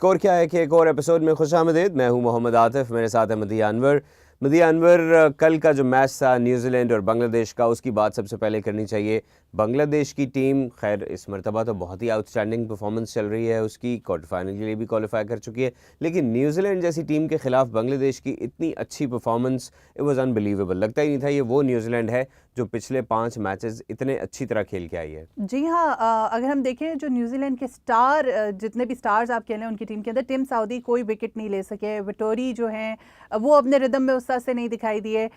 Score क्या है कि एक और एपिसोड में खुशामदीद। मैं हूं मोहम्मद आतिफ, मेरे साथ है मदिया अनवर। मदिया अनवर, कल का जो मैच था न्यूजीलैंड और बांग्लादेश का, उसकी बात सबसे पहले करनी चाहिए। बांग्लादेश की टीम खैर इस मरतबा तो बहुत ही आउटस्टैंडिंग परफॉर्मेंस चल रही है उसकी, क्वार्टर फाइनल के लिए भी क्वालिफाई कर चुकी है, लेकिन न्यूजीलैंड जैसी टीम के खिलाफ बांग्लादेश की इतनी अच्छी परफॉर्मेंस, इट वाज अनबिलीवेबल। लगता ही नहीं था ये वो न्यूजीलैंड है जो पिछले 5 मैचेस इतने अच्छी तरह खेल के आई है। जी हाँ, अगर हम देखें जो न्यूजीलैंड के स्टार, जितने भी स्टार्स आप कह लें उनकी टीम के अंदर, टिम साउदी कोई विकेट नहीं ले सके, विटोरी जो हैं वो अपने रिदम में उस तरह से नहीं दिखाई दिए,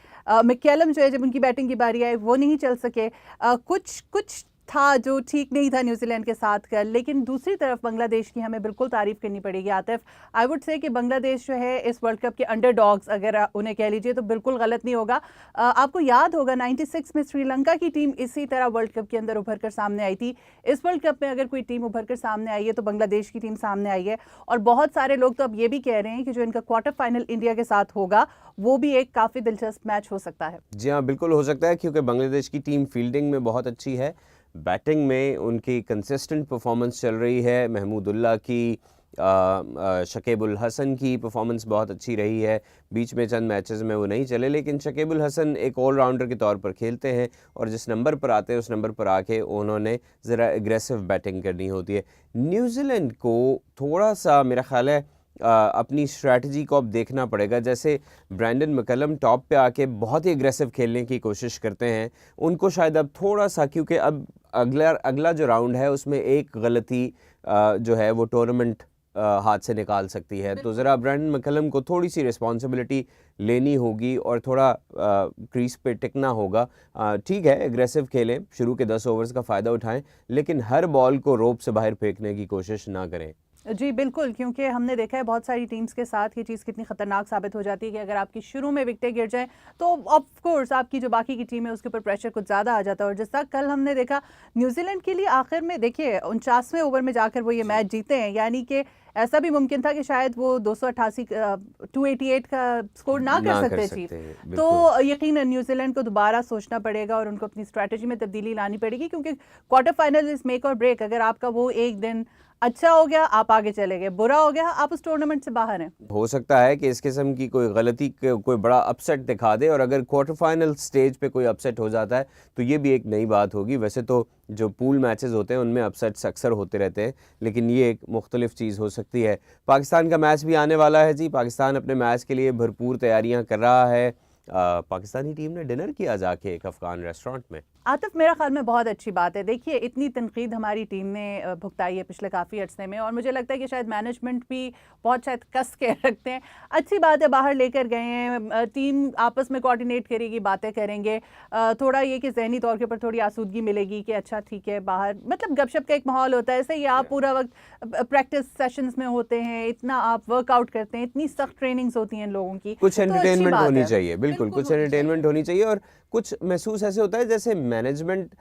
मैकलम जो है जब उनकी बैटिंग की बारी आई वो नहीं चल सके, कुछ कुछ था जो ठीक नहीं था न्यूजीलैंड के साथ कर। लेकिन दूसरी तरफ बांग्लादेश की हमें बिल्कुल तारीफ करनी पड़ेगी आतिफ। आई वुड से कि बांग्लादेश जो है इस वर्ल्ड कप के अंडरडॉग्स अगर उन्हें कह लीजिए तो बिल्कुल गलत नहीं होगा। आपको याद होगा 96 में श्रीलंका की टीम इसी तरह वर्ल्ड कप के अंदर उभर कर सामने आई थी। इस वर्ल्ड कप में अगर कोई टीम उभर कर सामने आई है तो बांग्लादेश की टीम सामने आई है, और बहुत सारे लोग तो अब ये भी कह रहे हैं कि जो इनका क्वार्टर फाइनल इंडिया के साथ होगा वो भी एक काफ़ी दिलचस्प मैच हो सकता है। जी हाँ, बिल्कुल हो सकता है, क्योंकि बांग्लादेश की टीम फील्डिंग में बहुत अच्छी है, बैटिंग में उनकी कंसिस्टेंट परफॉर्मेंस चल रही है। महमूदुल्लाह की, शकीब उल हसन की परफॉर्मेंस बहुत अच्छी रही है। बीच में चंद मैचेस में वो नहीं चले, लेकिन शकीब उल हसन एक ऑलराउंडर के तौर पर खेलते हैं और जिस नंबर पर आते हैं उस नंबर पर आके उन्होंने ज़रा एग्रेसिव बैटिंग करनी होती है। न्यूजीलैंड को थोड़ा सा मेरा ख्याल है अपनी स्ट्रैटेजी को अब देखना पड़ेगा। जैसे ब्रैंडन मैकलम टॉप पे आके बहुत ही एग्रेसिव खेलने की कोशिश करते हैं, उनको शायद अब थोड़ा सा, क्योंकि अब अगला जो राउंड है उसमें एक गलती जो है वो टूर्नामेंट हाथ से निकाल सकती है, तो ज़रा ब्रैंडन मैकलम को थोड़ी सी रिस्पॉन्सिबिलिटी लेनी होगी और थोड़ा क्रीज पे टिकना होगा। ठीक है, एग्रेसिव खेलें, शुरू के 10 ओवर्स का फ़ायदा उठाएं, लेकिन हर बॉल को रोप से बाहर फेंकने की कोशिश ना करें। जी बिल्कुल, क्योंकि हमने देखा है बहुत सारी टीम्स के साथ ये चीज़ कितनी ख़तरनाक साबित हो जाती है कि अगर आपकी शुरू में विकेटें गिर जाएं तो ऑफ कोर्स आपकी जो बाकी की टीम है उसके ऊपर प्रेशर कुछ ज़्यादा आ जाता है। और जिस तरह कल हमने देखा न्यूजीलैंड के लिए आखिर में देखिए 49वें ओवर में जाकर वो ये मैच जीते हैं, यानी कि ऐसा भी मुमकिन था कि शायद वो 288 का स्कोर ना कर सकते चीफ। तो यकीनन न्यूजीलैंड को दोबारा सोचना पड़ेगा और उनको अपनी स्ट्रैटेजी में तब्दीली लानी पड़ेगी, क्योंकि क्वार्टर फाइनल इज मेक और ब्रेक। अगर आपका वो एक दिन अच्छा हो गया आप आगे चले गए, बुरा हो गया आप उस टूर्नामेंट से बाहर हैं। हो सकता है कि इस किस्म की कोई गलती कोई बड़ा अपसेट दिखा दे, और अगर क्वार्टर फाइनल स्टेज पे कोई अपसेट हो जाता है तो ये भी एक नई बात होगी। वैसे तो जो पूल मैचेस होते हैं उनमें अपसेट्स अक्सर होते रहते हैं, लेकिन ये एक मुख्तलिफ चीज़ हो सकती है। पाकिस्तान का मैच भी आने वाला है जी। पाकिस्तान अपने मैच के लिए भरपूर तैयारियाँ कर रहा है। पाकिस्तानी टीम ने डिनर किया जाके एक अफगान रेस्टोरेंट में। आतिफ, मेरा ख्याल में बहुत अच्छी बात है। देखिए इतनी तनकीद हमारी टीम ने भुगताई है पिछले काफ़ी अर्से में, और मुझे लगता है कि शायद मैनेजमेंट भी बहुत शायद कस के रखते हैं। अच्छी बात है, बाहर लेकर गए हैं, टीम आपस में कोऑर्डिनेट करेगी, बातें करेंगे, थोड़ा ये कि जहनी तौर के ऊपर थोड़ी आसूदगी मिलेगी कि अच्छा ठीक है बाहर मतलब गपशप का एक माहौल होता है। ऐसे ही आप पूरा वक्त प्रैक्टिस सेशंस में होते हैं, इतना आप वर्कआउट करते हैं, इतनी सख्त ट्रेनिंग्स होती हैं लोगों की, कुछ एंटरटेनमेंट होनी चाहिए। बिल्कुल कुछ एंटरटेनमेंट होनी चाहिए, और कुछ महसूस ऐसे होता है जैसे मैनेजमेंट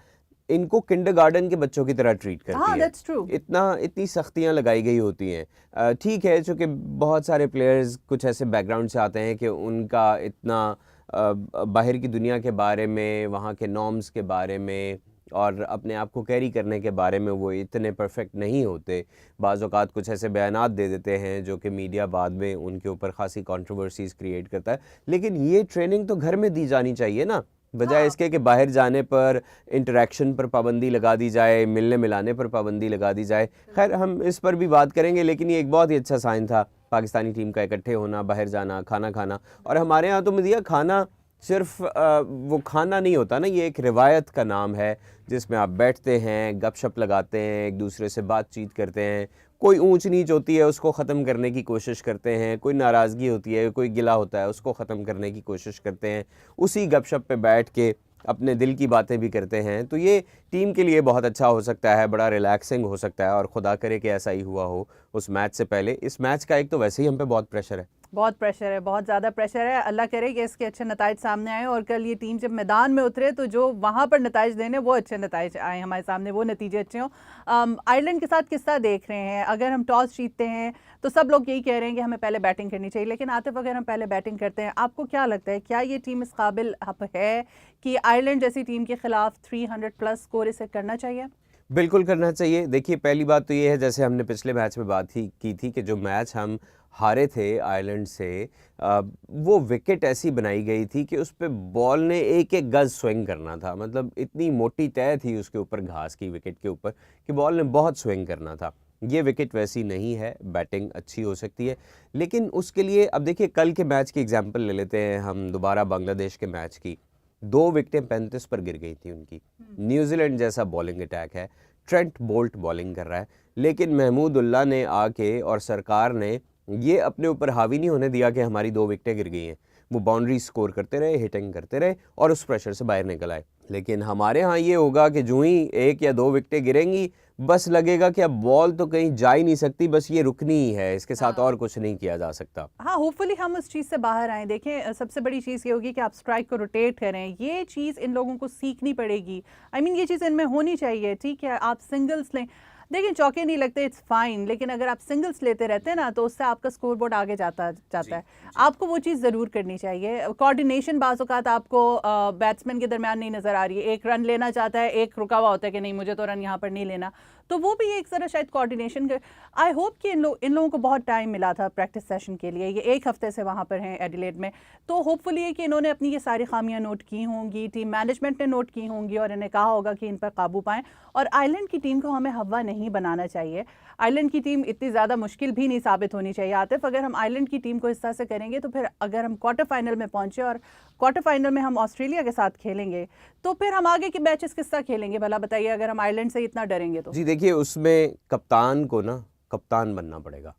इनको किंडरगार्टन के बच्चों की तरह ट्रीट करती है। that's true. इतनी सख्तियां लगाई गई होती हैं। ठीक है, चूँकि बहुत सारे प्लेयर्स कुछ ऐसे बैकग्राउंड से आते हैं कि उनका इतना बाहर की दुनिया के बारे में, वहाँ के नॉर्म्स के बारे में और अपने आप को कैरी करने के बारे में वो इतने परफेक्ट नहीं होते। बाज़ औक़ात कुछ ऐसे बयानात दे देते हैं जो कि मीडिया बाद में उनके ऊपर ख़ासी कंट्रोवर्सीज़ क्रिएट करता है। लेकिन ये ट्रेनिंग तो घर में दी जानी चाहिए ना, बजाय इसके कि बाहर जाने पर इंटरेक्शन पर पाबंदी लगा दी जाए, मिलने मिलाने पर पाबंदी लगा दी जाए। खैर हम इस पर भी बात करेंगे, लेकिन ये एक बहुत ही अच्छा साइन था पाकिस्तानी टीम का, इकट्ठे होना, बाहर जाना, खाना खाना। और हमारे यहाँ तो मदिया खाना सिर्फ वो खाना नहीं होता ना, ये एक रिवायत का नाम है जिसमें आप बैठते हैं, गपशप लगाते हैं, एक दूसरे से बातचीत करते हैं, कोई ऊंच नीच होती है उसको ख़त्म करने की कोशिश करते हैं, कोई नाराज़गी होती है, कोई गिला होता है उसको ख़त्म करने की कोशिश करते हैं, उसी गपशप पे बैठ के अपने दिल की बातें भी करते हैं। तो ये टीम के लिए बहुत अच्छा हो सकता है, बड़ा रिलैक्सिंग हो सकता है, और खुदा करे कि ऐसा ही हुआ हो उस मैच से पहले। इस मैच का एक तो वैसे ही हम पे बहुत प्रेशर है, बहुत प्रेशर है, बहुत ज़्यादा प्रेशर है। अल्लाह करे कि इसके अच्छे नताइज सामने आए, और कल ये टीम जब मैदान में उतरे तो जो वहाँ पर नताइज देने वो अच्छे नताइज आए हमारे सामने, वो नतीजे अच्छे हों। आयरलैंड के साथ किस्सा देख रहे हैं, अगर हम टॉस जीतते हैं तो सब लोग यही कह रहे हैं कि हमें पहले बैटिंग करनी चाहिए, लेकिन आतिफ अगर हम पहले बैटिंग करते हैं, आपको क्या लगता है क्या ये टीम इस काबिल अब है कि आयरलैंड जैसी टीम के खिलाफ 300+ स्कोर इसे करना चाहिए? बिल्कुल करना चाहिए। देखिए पहली बात तो ये है, जैसे हमने पिछले मैच में बात ही की थी कि जो मैच हम हारे थे आयरलैंड से, वो विकेट ऐसी बनाई गई थी कि उस पे बॉल ने एक एक गज स्विंग करना था। मतलब इतनी मोटी तय थी उसके ऊपर घास की विकेट के ऊपर कि बॉल ने बहुत स्विंग करना था। ये विकेट वैसी नहीं है, बैटिंग अच्छी हो सकती है, लेकिन उसके लिए अब देखिए कल के मैच की एग्जांपल ले लेते हैं हम दोबारा, बांग्लादेश के मैच की। 2 विकेटें 35 पर गिर गई थी उनकी। न्यूजीलैंड जैसा बॉलिंग अटैक है, ट्रेंट बोल्ट बॉलिंग कर रहा है, लेकिन महमूदुल्लाह ने आके और सरकार ने ये अपने ऊपर हावी नहीं होने दिया कि हमारी 2 विकेटें गिर गई हैं। वो बाउंड्री स्कोर करते रहे, हिटिंग करते रहे और उस प्रेशर से बाहर निकल आए। लेकिन हमारे यहाँ ये होगा कि जो ही 1 या 2 विकेटें गिरेंगी, बस लगेगा कि अब बॉल तो कहीं जा ही नहीं सकती, बस ये रुकनी ही है, इसके साथ और कुछ नहीं किया जा सकता। हाँ, होपफुली हम उस चीज़ से बाहर आएँ। देखें, सबसे बड़ी चीज़ ये होगी कि आप स्ट्राइक को रोटेट करें। ये चीज़ इन लोगों को सीखनी पड़ेगी। आई मीन ये चीज़ इनमें होनी चाहिए, ठीक है? आप सिंगल्स लें, देखिए चौके नहीं लगते, इट्स फाइन, लेकिन अगर आप सिंगल्स लेते रहते हैं ना, तो उससे आपका स्कोर बोर्ड आगे जाता जाता है। आपको वो चीज़ ज़रूर करनी चाहिए। कोऑर्डिनेशन बाज़ औक़ात आपको बैट्समैन के दरमियान नहीं नज़र आ रही है। एक रन लेना चाहता है, एक रुका हुआ होता है कि नहीं मुझे तो रन यहाँ पर नहीं लेना। तो वो भी एक ज़रा शायद कोऑर्डिनेशन का, आई होप कि इन लोगों को बहुत टाइम मिला था प्रैक्टिस सेशन के लिए। ये 1 हफ्ते से वहाँ पर हैं एडिलेड में, तो होपफुली है कि इन्होंने अपनी ये सारी खामियां नोट की होंगी, टीम मैनेजमेंट ने नोट की होंगी और इन्हें कहा होगा कि इन पर काबू पाएं। और आयरलैंड की टीम को हमें हवा नहीं बनाना चाहिए। आयरलैंड की टीम इतनी ज़्यादा मुश्किल भी नहीं साबित होनी चाहिए। आतिफ, अगर हम आयरलैंड की टीम को इस तरह से करेंगे तो फिर अगर हम क्वार्टर फाइनल में पहुंचे और क्वार्टर फाइनल में हम ऑस्ट्रेलिया के साथ खेलेंगे, तो फिर हम आगे के मैचेस किस तरह खेलेंगे भला बताइए, अगर हम आयरलैंड से इतना डरेंगे तो। जी देखिए, उसमें कप्तान को ना कप्तान बनना पड़ेगा।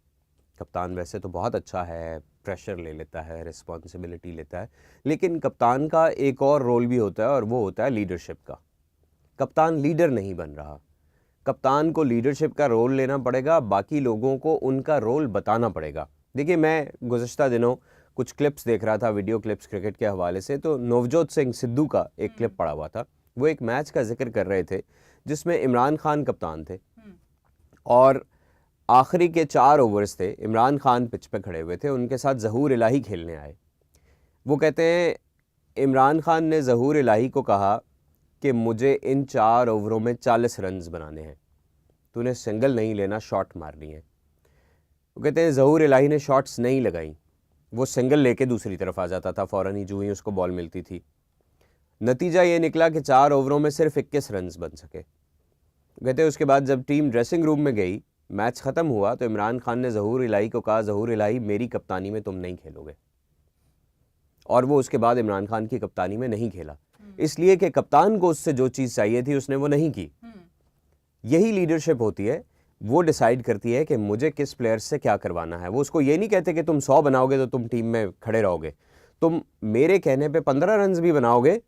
कप्तान वैसे तो बहुत अच्छा है, प्रेशर ले लेता है, रिस्पॉन्सिबिलिटी लेता है, लेकिन कप्तान का एक और रोल भी होता है और वो होता है लीडरशिप का। कप्तान लीडर नहीं बन रहा। कप्तान को लीडरशिप का रोल लेना पड़ेगा, बाकी लोगों को उनका रोल बताना पड़ेगा। देखिए मैं गुज़श्ता दिनों कुछ क्लिप्स देख रहा था, वीडियो क्लिप्स क्रिकेट के हवाले से, तो नवजोत सिंह सिद्धू का एक क्लिप पड़ा हुआ था। वो एक मैच का जिक्र कर रहे थे जिसमें इमरान खान कप्तान थे और आखिरी के 4 ओवर्स थे। इमरान खान पिच पे खड़े हुए थे, उनके साथ ज़हूर इलाही खेलने आए। वो कहते हैं इमरान खान ने ज़हूर इलाही को कहा कि मुझे इन 4 ओवरों में 40 रन्स बनाने हैं, तूने सिंगल नहीं लेना, शॉट मारनी है। वो कहते हैं ज़हूर इलाही ने शॉट्स नहीं लगाई, वो सिंगल लेके दूसरी तरफ आ जाता था फ़ौरन ही, जो ही उसको बॉल मिलती थी। नतीजा ये निकला कि 4 ओवरों में सिर्फ 21 रन्स बन सके। कहते हैं उसके बाद जब टीम ड्रेसिंग रूम में गई, मैच ख़त्म हुआ, तो इमरान खान ने ज़हूर इलाही को कहा, ज़हूर इलाही मेरी कप्तानी में तुम नहीं खेलोगे। और वो उसके बाद इमरान खान की कप्तानी में नहीं खेला, इसलिए कि कप्तान को उससे जो चीज़ चाहिए थी उसने वो नहीं की। यही लीडरशिप होती है, वो डिसाइड करती है कि मुझे किस प्लेयर से क्या करवाना है। वो उसको ये नहीं कहते कि तुम 100 बनाओगे तो तुम टीम में खड़े रहोगे, तुम मेरे कहने पे 15 रन्स भी बनाओगे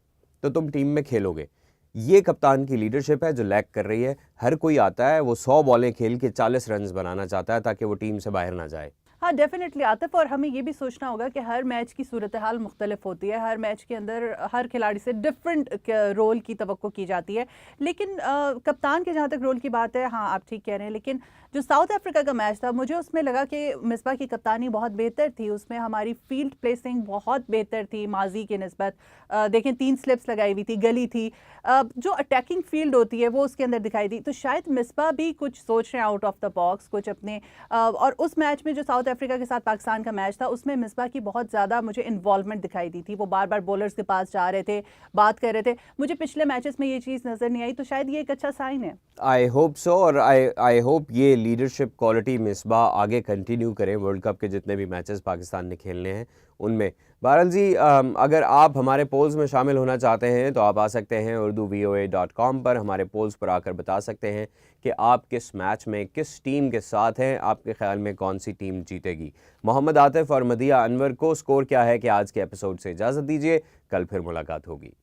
तो तुम टीम में खेलोगे। ये कप्तान की लीडरशिप है जो लैक कर रही है। हर कोई आता है, वो 100 बॉलें खेल के 40 रन्स बनाना चाहता है ताकि वो टीम से बाहर ना जाए। हाँ, डेफिनेटली आतिफ, और हमें ये भी सोचना होगा कि हर मैच की सूरत हाल मुख्तलिफ होती है। हर मैच के अंदर हर खिलाड़ी से डिफरेंट रोल की तवक्को की जाती है। लेकिन कप्तान के जहाँ तक रोल की बात है, हाँ आप ठीक कह रहे हैं, लेकिन जो साउथ अफ्रीका का मैच था, मुझे उसमें लगा कि मिसबा की कप्तानी बहुत बेहतर थी। उसमें हमारी फील्ड प्लेसिंग बहुत बेहतर थी माजी की निस्बत। देखें 3 स्लिप्स लगाई हुई थी, गली थी, जो अटैकिंग फील्ड होती है वो उसके अंदर दिखाई दी। तो शायद मिसबा भी कुछ सोच रहे हैं आउट ऑफ द बॉक्स, कुछ अपने और उस मैच में जो साउथ अफ्रीका के साथ पाकिस्तान का मैच था, उसमें मिसबा की बहुत ज़्यादा मुझे इन्वॉल्वमेंट दिखाई दी थी। वो बार बार बॉलर्स के पास जा रहे थे, बात कर रहे थे। मुझे पिछले मैचेस में ये चीज़ नज़र नहीं आई, तो शायद ये एक अच्छा साइन है। आई होप सो, और आई होप ये लीडरशिप क्वालिटी मिसबा आगे कंटिन्यू करें वर्ल्ड कप के जितने भी मैचेस पाकिस्तान ने खेलने हैं उनमें। बहरहाल जी, अगर आप हमारे पोल्स में शामिल होना चाहते हैं तो आप आ सकते हैं urduvoa.com पर, हमारे पोल्स पर आकर बता सकते हैं कि आप किस मैच में किस टीम के साथ हैं, आपके ख्याल में कौन सी टीम जीतेगी। मोहम्मद आतिफ और मदिया अनवर को स्कोर क्या है कि आज के एपिसोड से इजाज़त दीजिए, कल फिर मुलाकात होगी।